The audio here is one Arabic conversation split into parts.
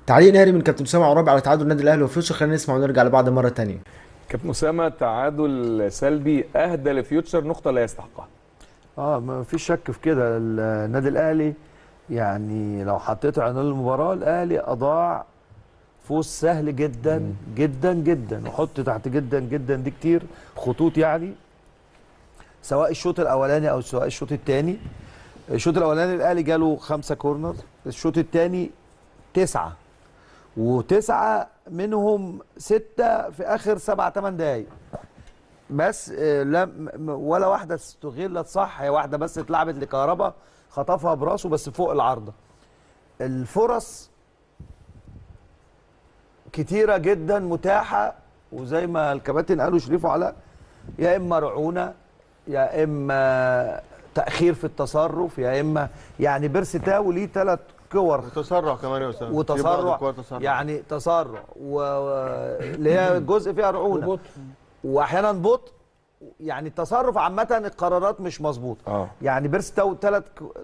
تعليق ناري من كابتن اسامه عرابي على تعادل النادي الاهلي وفيوتشر. خلينا نسمع ونرجع لبعض مره ثانيه. كابتن اسامه، تعادل سلبي اهدى لفيوتشر نقطه لا يستحقها. ما فيش شك في كده. النادي الاهلي يعني لو حطيت عنوان المباراه، الاهلي اضاع فوز سهل جدا جدا جدا، وحط تحت جدا جدا دي كتير خطوط يعني، سواء الشوط الاولاني او سواء الشوط الثاني. الشوط الاولاني الاهلي جاله 5 كورنر، الشوط الثاني 9، وتسعة منهم 6 في اخر 7 8 دقايق بس. لم ولا واحده استغلت صح، هي واحده بس اتلعبت لكهربا خطفها براسه بس فوق العارضه. الفرص كتيره جدا متاحه، وزي ما الكباتن قالوا شريف وعلاء، يا اما رعونه، يا اما تاخير في التصرف، يا اما يعني بيرسي تاو ليه 3 كور وتسرع كمان يا اسامه، وتسرع، يعني تسرع اللي هي جزء فيها رعونه واحيانا بطء. يعني التصرف عامه القرارات مش مظبوطه. يعني بيرسي تاو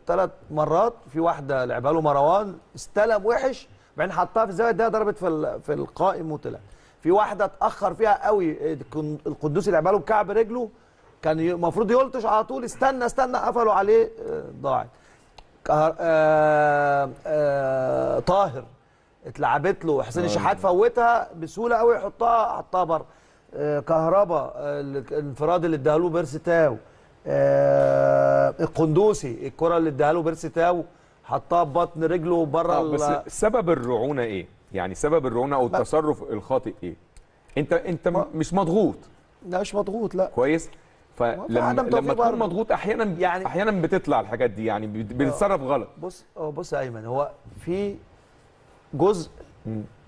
3 مرات، في واحده لعبها له مروان استلم وحش بعدين حطها في الزاويه ده ضربت في القائم وطلع. في واحده اتاخر فيها قوي القدوسي لعبها له بكعب رجله، كان المفروض يلطش على طول، استنى قفلوا عليه، ضاعت. طاهر اتلعبت له حسين الشحات فوتها بسهوله قوي، حطها بره. كهربا الانفراد اللي اداها له بيرسي تاو. القندوسي الكره اللي اداها له بيرسي تاو حطها ببطن رجله بره. بس سبب الرعونه ايه؟ يعني سبب الرعونه او التصرف الخاطئ ايه؟ انت مش مضغوط. لا مش مضغوط، لا كويس. فلما تكون مضغوط احيانا يعني احيانا بتطلع الحاجات دي، يعني بتتصرف غلط. بص يا ايمن، هو في جزء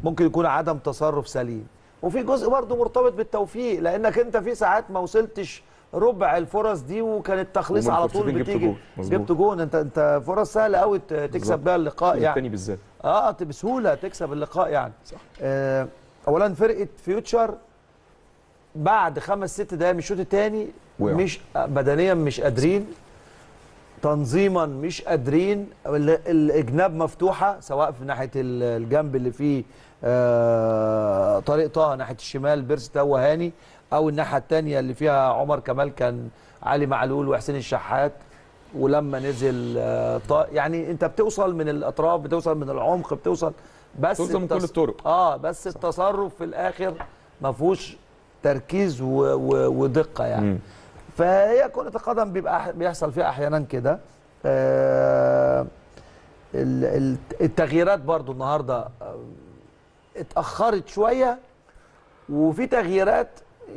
ممكن يكون عدم تصرف سليم، وفي جزء برضه مرتبط بالتوفيق، لانك انت في ساعات ما وصلتش ربع الفرص دي وكان التخليص على طول بتيجي. جبت جون، انت فرص سهله قوي تكسب بيها اللقاء يعني. الثاني بالذات بسهوله تكسب اللقاء يعني. صح. اولا فرقه فيوتشر بعد 5 6 دقايق من الشوط الثاني مش بدنيا مش قادرين، تنظيما مش قادرين، الاجناب مفتوحه سواء في ناحيه الجنب اللي فيه طارق طه ناحيه الشمال بيرسي تاو وهاني، او الناحيه الثانيه اللي فيها عمر كمال كان علي معلول وحسين الشحات. ولما نزل يعني انت بتوصل من الاطراف، بتوصل من العمق، بتوصل من كل الطرق. بس التصرف في الاخر ما فيهوش تركيز ودقه يعني. فهي كرة القدم بيحصل فيها احيانا كده. التغييرات برضو النهارده اتاخرت شويه، وفي تغييرات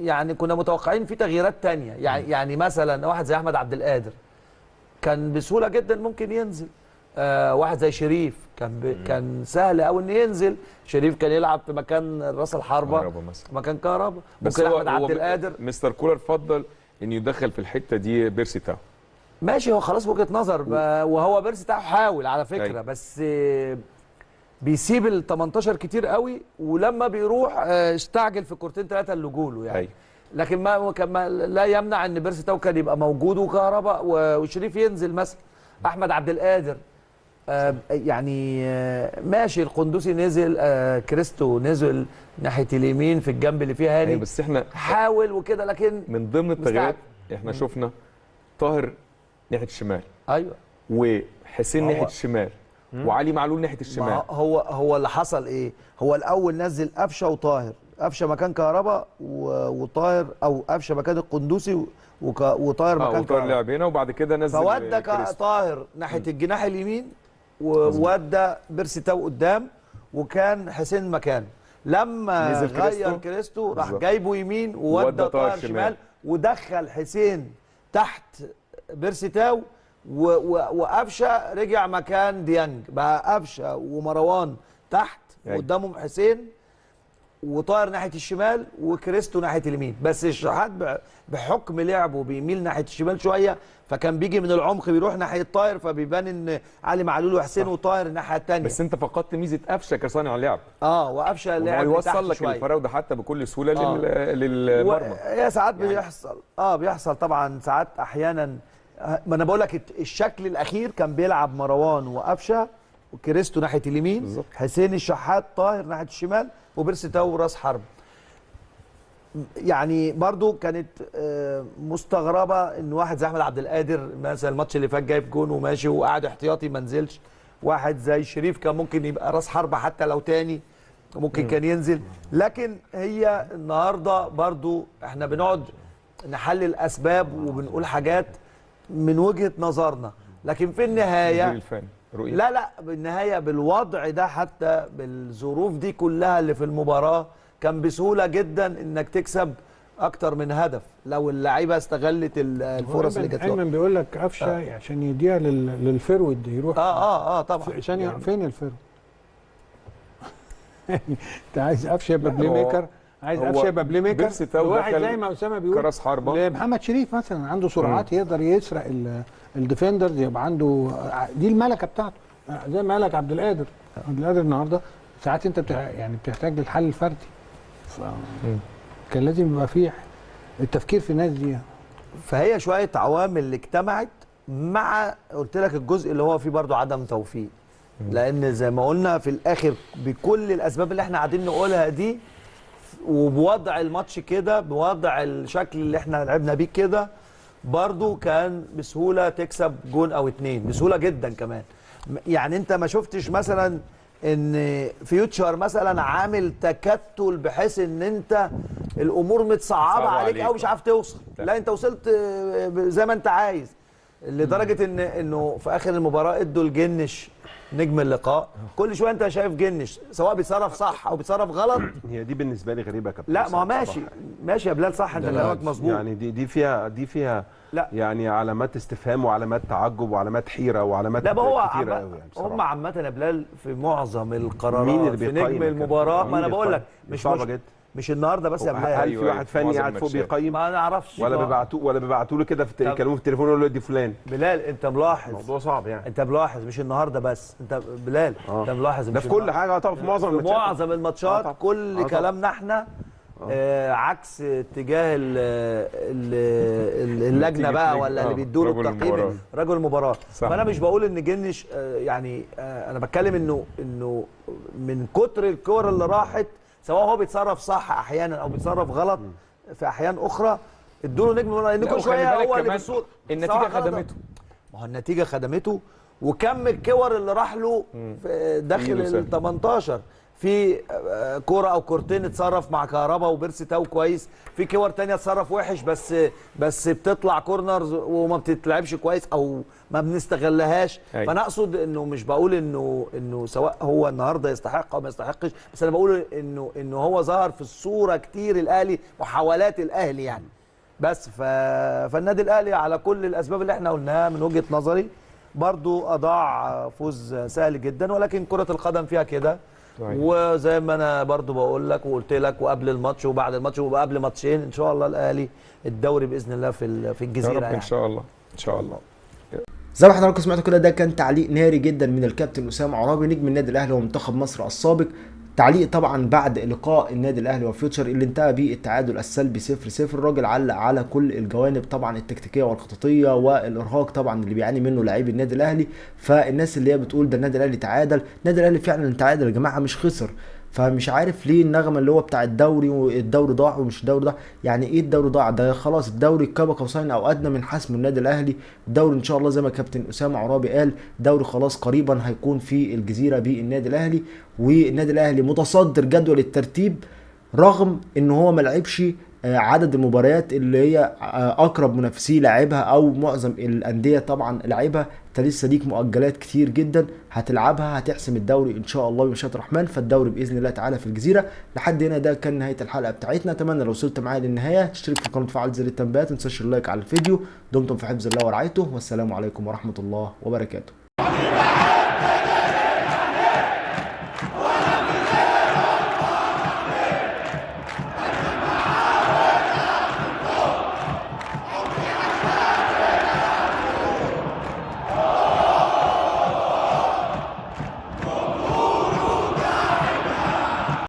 يعني كنا متوقعين في تغييرات تانية يعني مثلا واحد زي احمد عبد القادر كان بسهوله جدا ممكن ينزل. واحد زي شريف كان سهل قوي انه ينزل. شريف كان يلعب في مكان راس الحربه، مكان كهربا. ممكن احمد عبد القادر مستر كولر فضل انه يدخل في الحته دي بيرسي تاو. ماشي، هو خلاص وجهه نظر. وهو بيرسي تاو حاول على فكره، بس بيسيب ال 18 كتير قوي، ولما بيروح استعجل في الكورتين 3 اللي جوله يعني. لكن ما لا يمنع ان بيرسي تاو كان يبقى موجود وكهربا وشريف ينزل مثلا. احمد عبد القادر يعني ماشي. القندوسي نزل، كريستو نزل ناحيه اليمين في الجنب اللي فيها هاني. بس احنا حاول وكده، لكن من ضمن التغييرات احنا شفنا طاهر ناحيه الشمال، ايوه، وحسين ناحيه الشمال، وعلي معلول ناحيه الشمال. هو اللي حصل ايه؟ هو الاول نزل قفشه وطاهر، قفشه مكان كهربا وطاهر، او قفشه مكان القندوسي وطاهر مكان كهربا لعب هنا، وبعد كده نزل فودى طاهر ناحيه الجناح اليمين، وودى بيرسي تاو قدام، وكان حسين مكانه. لما غير كريستو راح جايبه يمين وودى طاهر شمال، ودخل حسين تحت بيرسي تاو، وقفشه رجع مكان ديانج، بقى قفشه ومروان تحت قدامهم حسين، وطاهر ناحيه الشمال وكريستو ناحيه اليمين. بس الشحات بحكم لعبه بيميل ناحيه الشمال شويه، فكان بيجي من العمق بيروح ناحيه طاهر، فبيبان ان علي معلول وحسين وطاهر الناحيه الثانيه. بس انت فقدت ميزه قفشه كصانع لعب. وقفشه لعب يوصل لك الفراوده حتى بكل سهوله للمرمى. هي ساعات يعني بيحصل بيحصل طبعا ساعات احيانا. ما انا بقول لك الشكل الاخير كان بيلعب مروان وقفشه وكريستو ناحيه اليمين بالظبط. حسين الشحات طاهر ناحيه الشمال وبيرسي تاو راس حرب. يعني برضو كانت مستغربه ان واحد زي احمد عبد القادر مثلا الماتش اللي فات جايب جون وماشي وقاعد احتياطي ما نزلش. واحد زي شريف كان ممكن يبقى راس حربه حتى لو تاني ممكن كان ينزل. لكن هي النهارده برضو احنا بنقعد نحلل اسباب وبنقول حاجات من وجهه نظرنا، لكن في النهايه لا بالنهايه بالوضع ده حتى بالظروف دي كلها اللي في المباراه كان بسهوله جدا انك تكسب اكتر من هدف لو اللعيبه استغلت الفرص اللي جات لهم. ايمن بيقول لك قفشه عشان يديها للفيرود يروح طبعا عشان يعني فين الفيرود؟ انت عايز قفشه يبقى بلاي ميكر، عايز قفشه يبقى بلاي ميكر واحد زي ما اسامه بيقول كراس حربه محمد شريف مثلا عنده سرعات يقدر يسرق الديفندرز، يبقى عنده دي الملكه بتاعته زي ما قالك عبد القادر. عبد القادر النهارده ساعات انت يعني بتحتاج للحل الفردي، كان لازم يبقى فيه التفكير في الناس دي. فهي شويه عوامل اللي اجتمعت مع قلت لك الجزء اللي هو فيه برضو عدم توفيق، لان زي ما قلنا في الاخر بكل الاسباب اللي احنا قاعدين نقولها دي وبوضع الماتش كده بوضع الشكل اللي احنا لعبنا بيه كده برضو كان بسهوله تكسب جون او اتنين بسهوله جدا كمان. يعني انت ما شفتش مثلا ان فيوتشر مثلا عامل تكتل بحيث ان انت الامور متصعبه عليك او مش عارف توصل، لا انت وصلت زي ما انت عايز، لدرجه انه في اخر المباراه ادوا الجنش نجم اللقاء. كل شويه انت شايف جنش سواء بيتصرف صح او بيتصرف غلط. هي دي بالنسبه لي غريبه يا كابتن. لا ما هو ماشي يا بلال صح، انت كلامك مظبوط. يعني دي فيها لا يعني علامات استفهام وعلامات تعجب وعلامات حيره وعلامات لا هو كتيره قوي يعني بصراحه. هم عامه يا بلال في معظم القرارات مين اللي في نجم المباراه، ما انا بقول لك مش النهارده بس يا بلال. في واحد فني قاعد فوق بيقيم ما نعرفش ولا بيبعتوا له كده يكلموه في التليفون يقول له دي فلان. بلال انت ملاحظ الموضوع صعب يعني. انت ملاحظ مش النهارده بس، انت بلال انت ملاحظ ده في كل حاجه طبعا في معظم الماتشات كل كلامنا احنا عكس اتجاه اللجنه بقى ولا اللي بيدوا له التقييم رجل المباراه. فانا مش بقول ان جنش يعني انا بتكلم انه من كتر الكور اللي راحت سواء هو بيتصرف صح احيانا او بيتصرف غلط في احيان اخرى ادوا له نجم لان كل شويه هو اللي بالصوت النتيجه خدمته. ما هو النتيجه خدمته وكم الكور اللي راح له داخل ال 18 في كوره او كورتين اتصرف مع كهربا وبيرسي تاو كويس، في كور تانية اتصرف وحش بس بتطلع كورنرز وما بتتلعبش كويس او ما بنستغلهاش. فانا اقصد انه مش بقول انه سواء هو النهارده يستحق او ما يستحقش، بس انا بقول انه هو ظهر في الصوره كتير الاهلي محاولات الاهلي يعني. بس فالنادي الاهلي على كل الاسباب اللي احنا قلناها من وجهه نظري برضو اضاع فوز سهل جدا، ولكن كره القدم فيها كده. وزي ما انا برضو بقول لك وقلت لك وقبل الماتش وبعد الماتش وقبل ماتشين ان شاء الله الاهلي الدوري باذن الله في الجزيره يا رب يعني. ان شاء الله ان شاء الله. زي ما حضراتكم سمعتوا كده ده كان تعليق ناري جدا من الكابتن اسامه عرابي نجم النادي الاهلي ومنتخب مصر السابق. تعليق طبعا بعد لقاء النادي الاهلي وفيوتشر اللي انتهى به التعادل السلبي 0-0. الراجل علق على كل الجوانب طبعا التكتيكيه والخططيه والارهاق طبعا اللي بيعاني منه لاعبي النادي الاهلي. فالناس اللي هي بتقول ده النادي الاهلي تعادل، النادي الاهلي فعلا تعادل يا جماعه مش خسر. فمش عارف ليه النغمه اللي هو بتاع الدوري والدوري ضاع ومش الدوري ضاع. يعني ايه الدوري ضاع؟ ده خلاص الدوري كما قوسين او ادنى من حسم النادي الاهلي. الدوري ان شاء الله زي ما كابتن اسامه عرابي قال دوري خلاص قريبا هيكون في الجزيره بالنادي الاهلي. والنادي الاهلي متصدر جدول الترتيب رغم ان هو ما لعبش عدد المباريات اللي هي اقرب منافسيه لعبها او معظم الانديه طبعا لعبها. انت لسه ليك مؤجلات كتير جدا هتلعبها هتحسم الدوري ان شاء الله بمشيئه الرحمن. فالدوري باذن الله تعالى في الجزيره. لحد هنا ده كان نهايه الحلقه بتاعتنا. اتمنى لو وصلت معايا للنهايه تشترك في القناه وتفعل زر التنبيهات، ما تنساش اللايك على الفيديو. دمتم في حفظ الله ورعايته والسلام عليكم ورحمه الله وبركاته.